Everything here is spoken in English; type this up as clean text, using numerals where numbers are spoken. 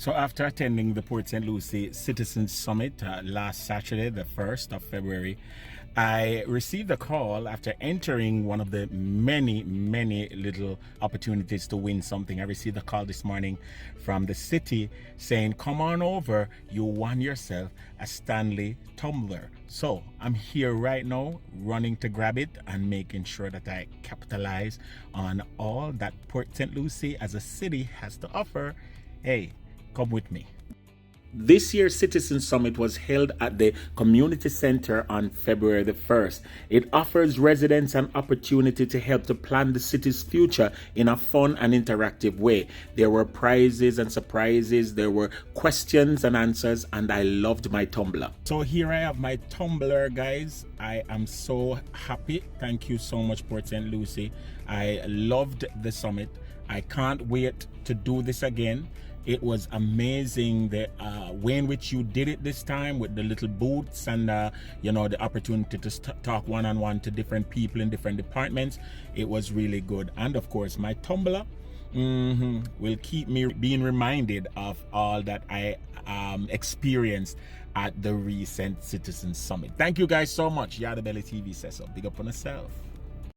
So after attending the Port St. Lucie Citizens Summit last Saturday, the 1st of February, I received a call after entering one of the many little opportunities to win something. I received a call this morning from the city saying, come on over, you won yourself a Stanley Tumbler. So I'm here right now running to grab it and making sure that I capitalize on all that Port St. Lucie as a city has to offer. Hey, come with me. This year's Citizen Summit was held at the Community Center on February the 1st. It offers residents an opportunity to help to plan the city's future in a fun and interactive way. There were prizes and surprises, there were questions and answers, and I loved my Tumbler. So here I have my Tumbler, guys. I am so happy. Thank you so much, Port St. Lucie. I loved the summit. I can't wait to do this again. It was amazing the way in which you did it this time with the little booths and you know, the opportunity to talk one-on-one to different people in different departments. It was really good. And of course, my Tumbler will keep me being reminded of all that I experienced at the recent Citizen Summit. Thank you guys so much. Yardie TV says so. Big up on yourself.